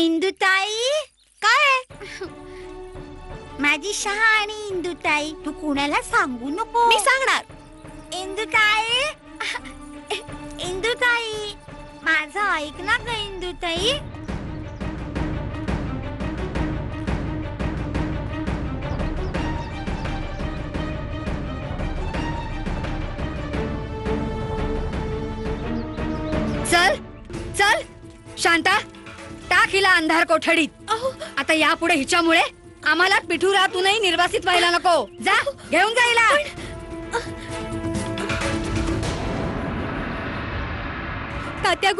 इंदुताई काय माझी शहाणी इंदुताई, तू कुणाला सांगू नको. मी सांगणार. इंदुताई, इंदुताई माझं ऐक ना ग इंदुताई. चल चल शांता, टाक हिला अंधार कोठडीत. आता यापुढे हिच्यामुळे आम्हाला पिठुरातूनही निर्वासित व्हायला नको. जा घेऊन जायला. तात्या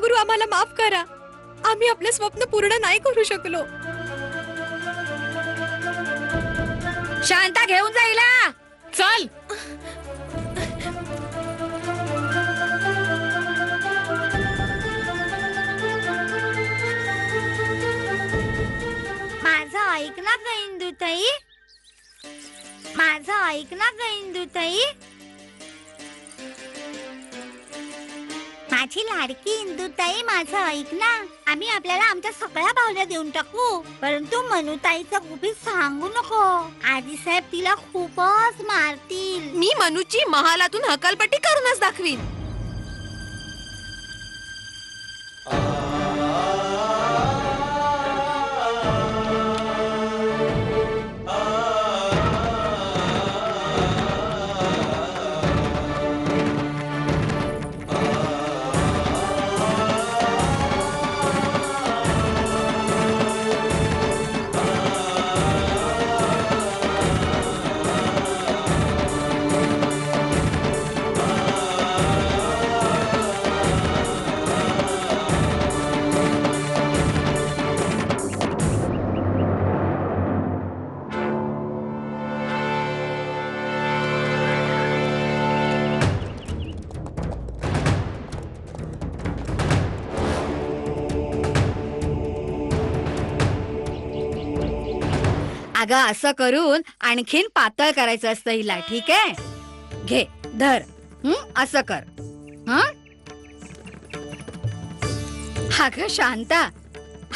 गुरु आम्हाला माफ करा. आम्ही आपले स्वप्न पूर्ण नाही करू शकलो. शांता घेऊन जायला. चल. माझं ऐक ना ग इंदुताई, माझं ऐक ना ग इंदुताई. माझी लाडकी इंदुताई, माझं ऐक ना. आम्ही आपल्याला आमच्या सगळ्या भावना देऊन टाकू, परंतु मनुताईचं गुपित सांगू नको. आजी साहेब तिला खूपच मारतील. मी मनूची महालातून हकालपट्टी करूनच दाखवीन. अगं असं करून आणखीन पातळ करायचं असतं हिला. ठीक आहे, घे धर. असं कर. अगं शांता,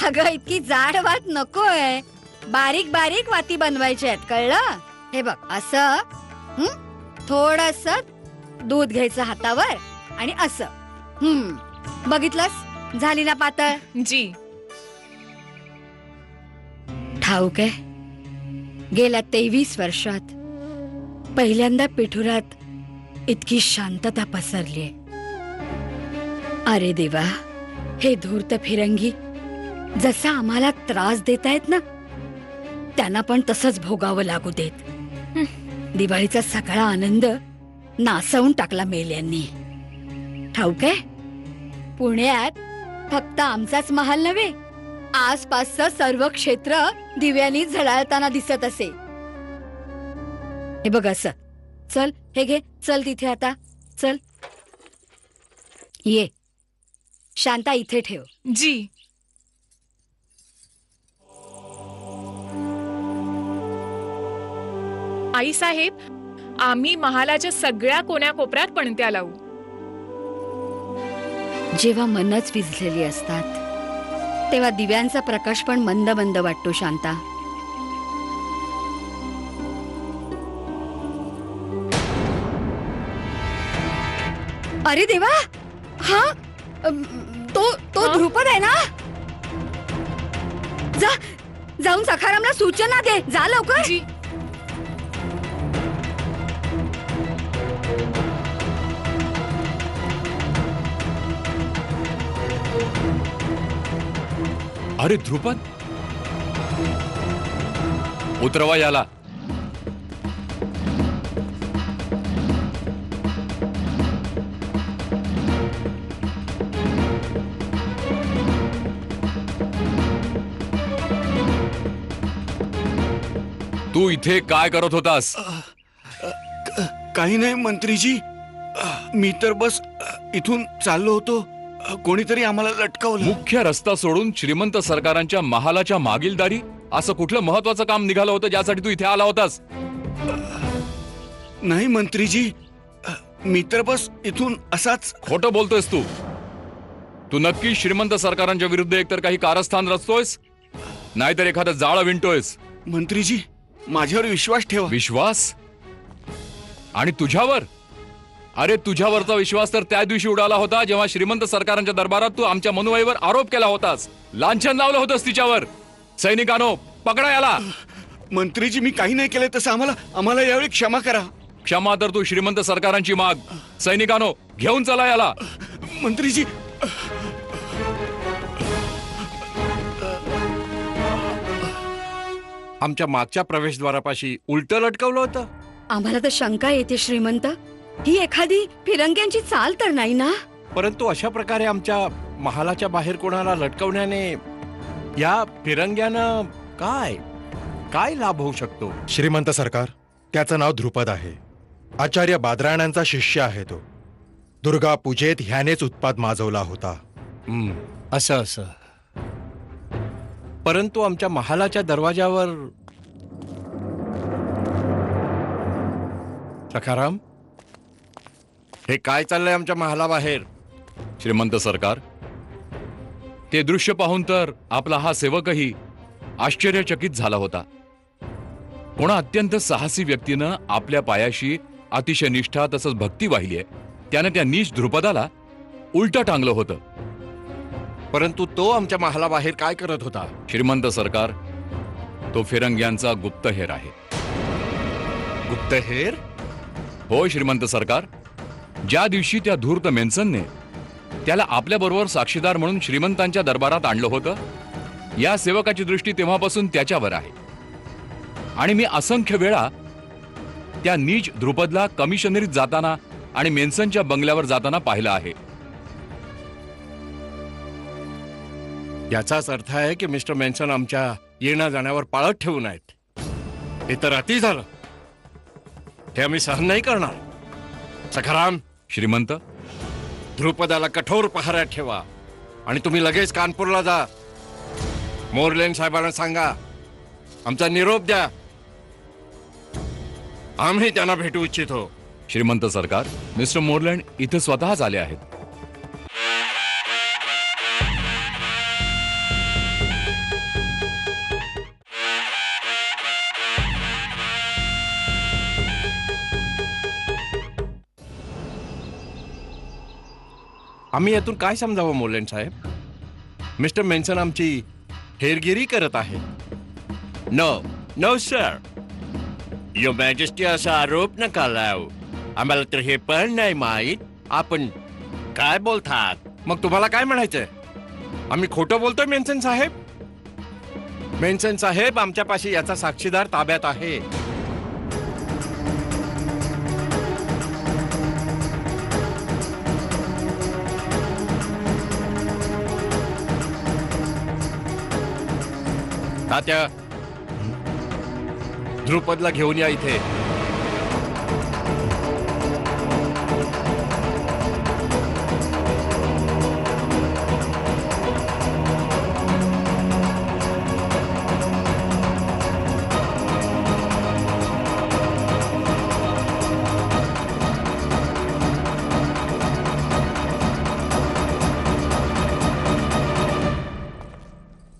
अगं इतकी जाड वात नकोय. बारीक बारीक वाती बनवायच्या आहेत, कळलं? हे बघ असं थोडस दूध घ्यायचं हातावर आणि असं. बघितलंस, झाली ना पातळ. जी. ठाऊक आहे, गेल्या 23 वर्षात पहिल्यांदा पिठुरात इतकी शांतता पसरलीये. अरे देवा, हे धूर्त फिरंगी जसा आम्हाला त्रास देत आहेत ना, त्यांना पण तसंच भोगावं लागू देत. दिवाळीचा सगळा आनंद नासवून टाकला मेल्यांनी. ठाऊक आहे, पुण्यात फक्त आमचाच महाल नव्हे, आसपासचं सर्व क्षेत्र दिव्यांनी झळाळताना दिसत असे. हे बघ असं. चल हे घे, चल तिथे आता. चल ये. शांता इथे ठेव. जी. आई साहेब, आम्ही महालाच्या सगळ्या कोण्याकोपऱ्यात पणत्या लावू. जेव्हा मनच विझलेली असतात तेव्हा दिव्यांचा प्रकाश पण मंद मंद वाटतो. शांता, अरे देवा, हा तो ध्रुपद आहे ना. जाऊन सखारामला सूचना दे. जा लवकर. जी. अरे ध्रुपद, उतरवा याला. तू इथे काय करत होतास? काही नाही मंत्रीजी, मी तर बस इथून चाललो होतो. कोणीतरी आम्हाला लटकावलं. मुख्य रस्ता सोडून श्रीमंत सरकारांच्या महालाच्या मागील दारी असं कुठलं महत्वाचं काम निघालं होतं ज्यासाठी तू इथे आला होतास? नाही मंत्रीजी, मी तर बस इथून असाच. खोटं बोलतोयस तू. तू नक्की श्रीमंत सरकारांच्या विरुद्ध एकतर काही कारस्थान रचतोयस नाहीतर एखादं जाळं विणतोयस. मंत्रीजी माझ्यावर विश्वास ठेवा. विश्वास? आणि तुझ्यावर? अरे तुझ्यावरचा विश्वास तर त्या दिवशी उडाला होता जेव्हा श्रीमंत सरकारांच्या दरबारात तू आमच्या मनुबाईवर आरोप केला होतास, लांछन लावलं होतंस तिच्यावर. सैनिकांनो, पकडा याला. मंत्रीजी मी काही नाही केलं तसं आम्हाला यावेळी क्षमा करा. क्षमा तर तू श्रीमंत सरकारांची माग. सैनिकांनो, घेऊन चला याला. मंत्रीजी आमच्या मागच्या प्रवेशद्वारापाशी उलट लटकवलं होतं. आम्हाला तर शंका येते श्रीमंत, ही एखादी फिरंग्यांची चाल तर नाही ना? परंतु अशा प्रकारे आमच्या महालाच्या बाहेर कोणाला लटकवण्याने या फिरंग्यानं काय काय लाभ होऊ शकतो? श्रीमंत सरकार, त्याचं नाव ध्रुपद आहे. आचार्य बादरायणांचा शिष्य आहे तो. दुर्गा पूजेत ह्यानेच उत्पाद माजवला होता. असं असं. परंतु आमच्या महालाच्या दरवाजावर सखाराम, हे काय चाललंय आमच्या महालाबाहेर? श्रीमंत सरकार, ते दृश्य पाहून तर आपला हा सेवकही आश्चर्यचकित झाला होता. कोणा अत्यंत साहसी व्यक्तीनं आपल्या पायाशी अतिशय निष्ठा तसंच भक्ती वाहिली आहे, त्यानं त्या नीच ध्रुपदाला उलट टांगलं होतं. परंतु तो आमच्या महालाबाहेर काय करत होता? श्रीमंत सरकार, तो फिरंग्यांचा गुप्तहेर आहे. गुप्तहेर? हो श्रीमंत सरकार, ज्या दिवशी त्या धूर्त मेन्सनने त्याला आपल्याबरोबर साक्षीदार म्हणून श्रीमंतांच्या दरबारात आणलं होतं, या सेवकाची दृष्टी तेव्हापासून त्याच्यावर आहे. आणि मी असंख्य वेळा त्या नीच ध्रुपदला कमिशनरीत जाताना आणि मेन्सनच्या बंगल्यावर जाताना पाहिलं आहे. याचाच अर्थ आहे की मिस्टर मेन्सन आमच्या येण्या जाण्यावर पाळत ठेवून आहेत. हे तर अति झालं. हे आम्ही सहन नाही करणार. सखाराम, श्रीमंत, ध्रुपदाला कठोर पहाऱ्यात ठेवा आणि तुम्ही लगेच कानपूरला जा. मोरलेन साहेबांना सांगा, आमचा निरोप द्या. आम्ही त्यांना भेटू इच्छितो. श्रीमंत सरकार, मिस्टर मोरलँड इथे स्वतःच आले आहेत. आम्ही यातून काय समजावं मोरलेन साहेब? मिस्टर मेन्सन आमची हेरगिरी करत आहे. No no sir, your majesty असा आरोप नका लावू. आम्हाला तर हे पण नाही माहीत आपण काय बोलतात. मग तुम्हाला काय म्हणायचंय? आम्ही खोटं बोलतोय मेन्सन साहेब? मेन्सन साहेब, आमच्यापाशी याचा साक्षीदार ताब्यात आहे. तात्या, ध्रुपदला घेऊन या इथे.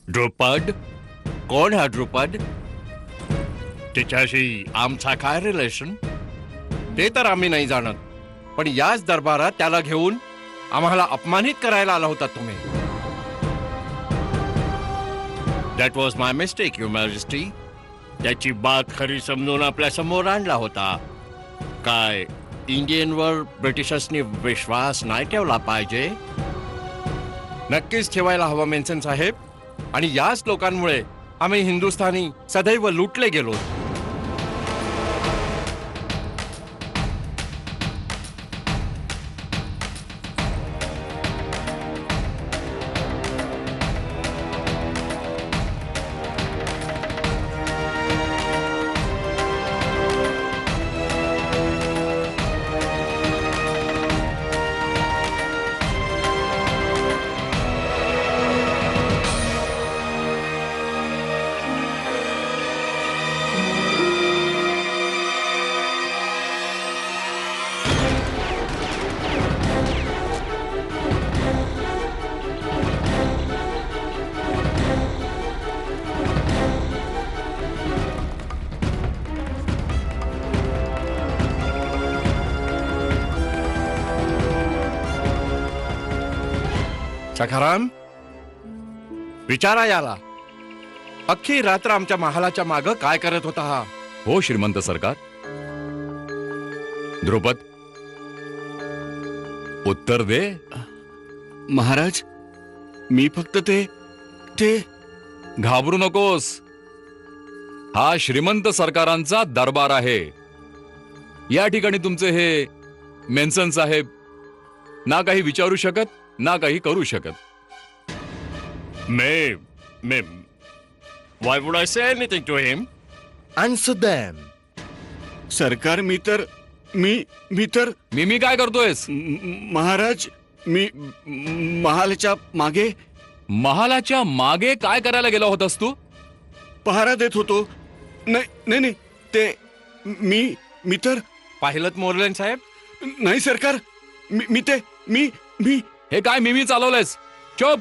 ध्रुपद? कोण हा ध्रुपद? तिच्याशी आमचा काय रिलेशन ते तर आम्ही नाही जाणत. पण याच दरबारात त्याला घेऊन आम्हाला अपमानित करायला आला होता तुम्ही. That was my mistake your majesty. त्याची बात खरी समजून आपल्या समोर आणला होता. काय इंडियनवर ब्रिटिशर्सनी विश्वास नाही ठेवला पाहिजे? नक्कीच ठेवायला हवा मेन्सन साहेब. आणि याच लोकांमुळे आम्ही हिंदुस्थानी सदैव लुटले गेलो. सखाराम, विचारा याला. अख्खी रात्र आमच्या महालाच्या माग काय करत होता हा? हो श्रीमंत सरकार. द्रुपद, उत्तर दे. महाराज, मी फक्त ते घाबरू नकोस. हा श्रीमंत सरकारांचा दरबार आहे. या ठिकाणी तुमचे हे मेन्सन साहेब ना काही विचारू शकत ना काही करू शकत. मे why would I say anything to him? Answer them. सरकार, मी तर मी काय करतोयस? महाराज, मी महालाच्या मागे महालाच्या मागे काय करायला गेला होतास तू? पहारा देत होतो. नाही, ते मी तर पाहिलत मोरलेन साहेब? नाही सरकार. मी हे काय मिमी चालवलंयस? चुप!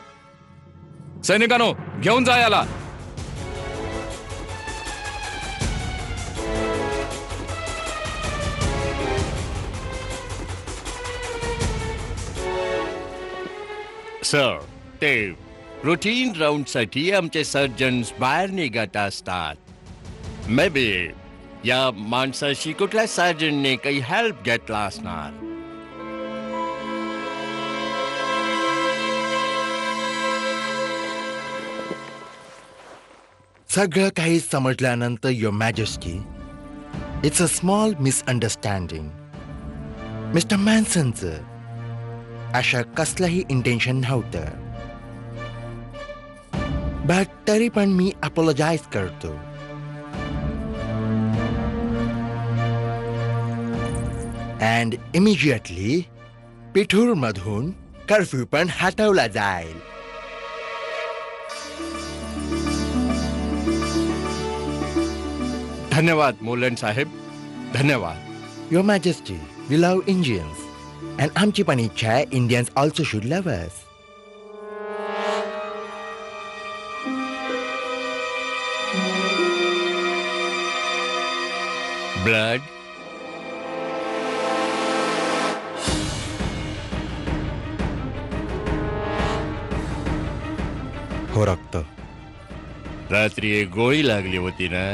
सैनिकांनो, घेऊन जा याला. सर, ते रुटीन राऊंड साठी आमचे सर्जन्स बाहेर निघत असतात. मे बी या माणसाशी कुठल्या सर्जनने काही हेल्प घेतला असणार. सगळं काही समजल्यानंतर your majesty, it's a small misunderstanding. Mister मॅन्सनचं अशा कसलंही इंटेन्शन नव्हतं. बट तरी पण मी अपोलोजाइज करतो. अँड इमिजिएटली पिठूर मधून कर्फ्यू पण हटवला जाईल. धन्यवाद मोलेन साहेब, धन्यवाद. Your Majesty, we love Indians. And आमची पण इच्छा आहे Indians also should love us. Blood, हो, रक्त. रात्री एक गोळी लागली होती ना?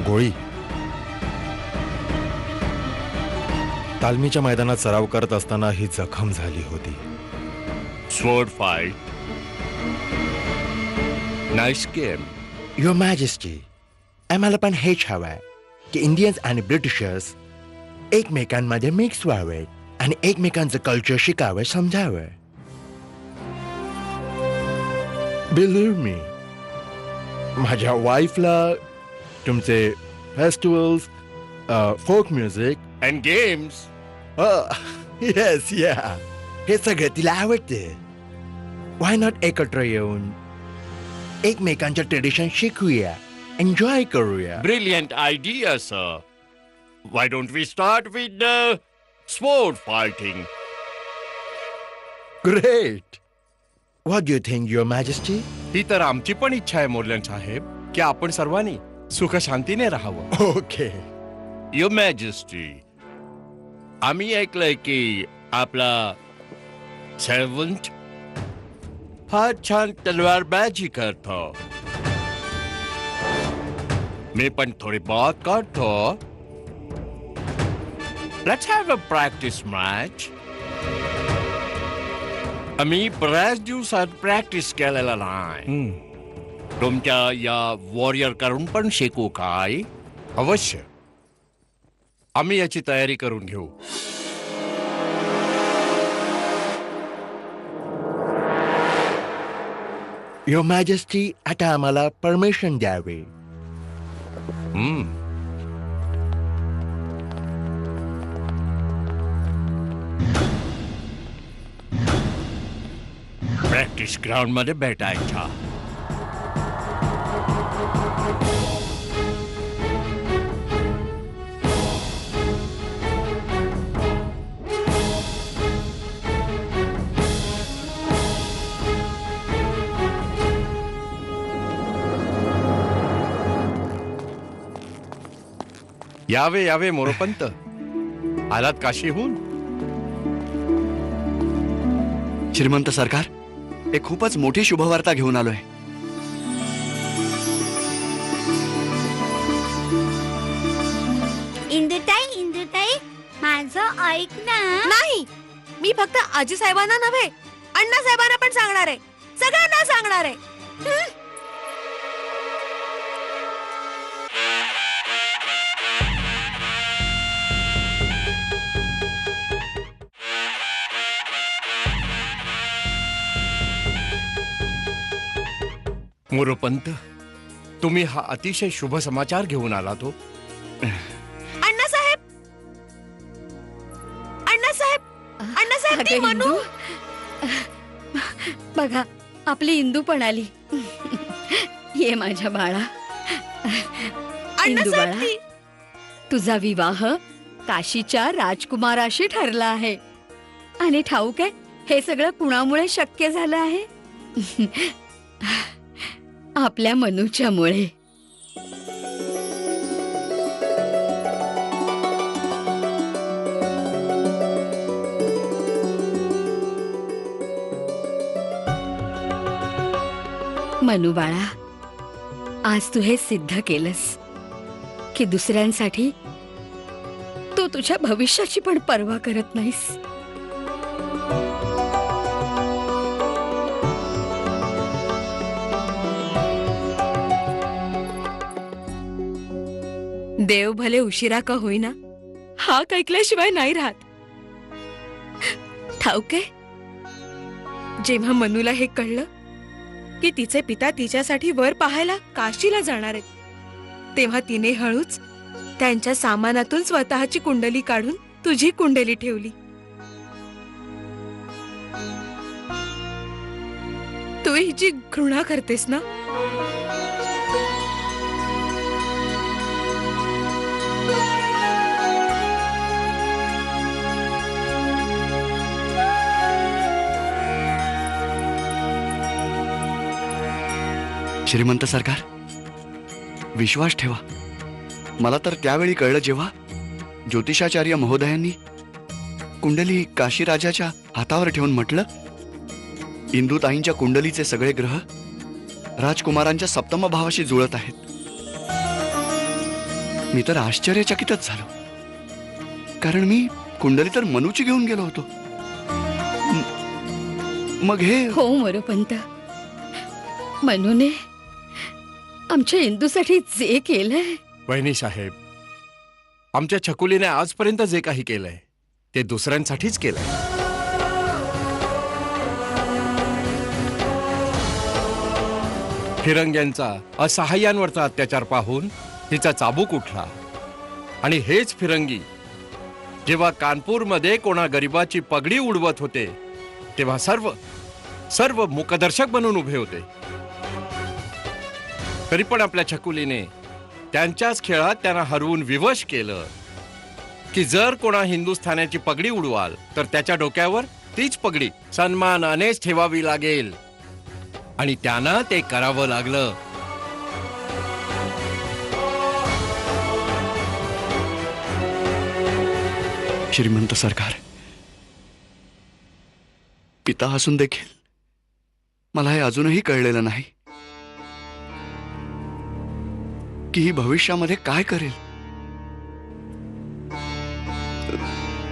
गोळी. तालमीच्या मैदानात सराव करत असताना ही जखम झाली होती. Sword fight. Nice game. Your Majesty, आम्हाला पण हेच हवंय की इंडियन्स आणि ब्रिटिशर्स एकमेकांमध्ये मिक्स व्हावेत आणि एकमेकांचं कल्चर शिकावं, समजावं. बिलीव्ह मी, माझ्या वाईफला तुमचे festivals, folk music and games. Yes, yeah, हे सगळं तिला आवडते. वाय नॉट एकत्र येऊन एकमेकांच्या ट्रेडिशन शिकूया, एन्जॉय करूया. Brilliant idea, sir. Why don't we start with the sword fighting? Great. What do you think, your majesty? ही तर आमची पण इच्छा आहे मोरलेन साहेब की आपण सर्वांनी सुख शांतीने राहावं. ओके. युअर मॅजेस्टी, आम्ही ऐकलंय की आपला सर्वंट फार छान तलवारबाजी करतो. मी पण थोडी बहुत करतो. Let's have a practice match. आम्ही बऱ्याच दिवसात प्रॅक्टिस केलेला नाही. तुमच्या या वॉरियर करून पण शिकू काय? अवश्य. आम्ही याची तयारी करून घेऊ. युअर मॅजेस्टी, आता आम्हाला परमिशन द्यावे. प्रॅक्टिस ग्राउंड मध्ये भेटायचा. यावे यावे मोरोपंत, आलात काशीहून? श्रीमंत सरकार, एक खूपच मोठी शुभवार्ता घेऊन आलोय. इंदुताई माझं ऐक ना. नाही, मी फक्त आजी साहेबांना नव्हे, अण्णा साहेबांना पण सांगणार आहे, सगळ्यांना सांगणार आहे. मोरोपंत, तुम्ही हा अतिशय शुभ समाचार घेऊन आला तो. अण्णासाहेब, अण्णासाहेब, अण्णासाहेब, ती अगं मनू. इंदू, बघा आपली इंदू पण आली. ये माझ्या बाळा. इंदू अण्णासाहेब, बाळा, ती. तुझा विवाह काशीच्या राजकुमाराशी ठरला आहे. आणि ठाऊक आहे हे सगळं कुणामुळे शक्य झालं आहे? आपल्या मनूच्यामुळे. मनू बाळा, आज तू हे सिद्ध केलंस की दुसऱ्यांसाठी तू तुझ्या भविष्याची पण पर्वा करत नाहीस. देव भले उशिरा का होईना, हाक ऐकल्याशिवाय नाही राहत. ठाऊक आहे, जेव्हा मनूला हे कळलं की तिचे पिता तिच्यासाठी वर पाहायला काशीला जाणार आहेत, तेव्हा तिने हळूच त्यांच्या सामानातून स्वतःची कुंडली काढून तुझी कुंडली ठेवली. तू हिची घृणा करतेस ना? श्रीमंत सरकार, विश्वास ठेवा. मला तर त्यावेळी कळलं जेव्हा ज्योतिषाचार्य महोदयांनी कुंडली काशीराजाच्या हातावर ठेवून म्हटलं, इंदुताईंच्या कुंडलीचे सगळे ग्रह राजकुमारांच्या सप्तम भावाशी जुळत आहेत. मी तर आश्चर्यचकितच झालो, कारण मी कुंडली तर मनूची घेऊन गेलो होतो. मग हे हो मोरोपंत, मनूने आमच्या इंदूसाठी जे केलंय. वहिनी साहेब, आमच्या छकुलीने आजपर्यंत जे काही केलंय ते दुसऱ्यांसाठीच केलंय. फिरंग्यांचा असहाय्यांवरचा अत्याचार पाहून तिचा चाबूक उठला. आणि हेच फिरंगी जेव्हा कानपूरमध्ये कोणा गरिबाची पगडी उडवत होते तेव्हा सर्व सर्व मुकदर्शक बनून उभे होते. तरी पण आपल्या छकुलीने त्यांच्याच खेळात त्यांना हरवून विवश केलं की जर कोणा हिंदुस्थानाची पगडी उडवाल तर त्याच्या डोक्यावर तीच पगडी सन्मानानेच ठेवावी लागेल. आणि त्यांना ते करावं लागलं. श्रीमंत सरकार, पिता असून देखील मला हे अजूनही कळलेलं नाही की ही भविष्यामध्ये काय करेल,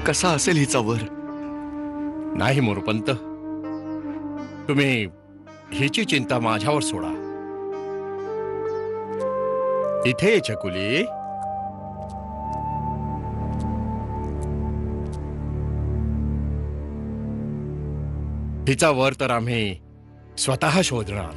कसा असेल हिचा वर. नाही मोरपंत, तुम्ही हिची चिंता माझ्यावर सोडा. इथे ये छकुली. हिचा वर तर आम्ही स्वतः शोधणार.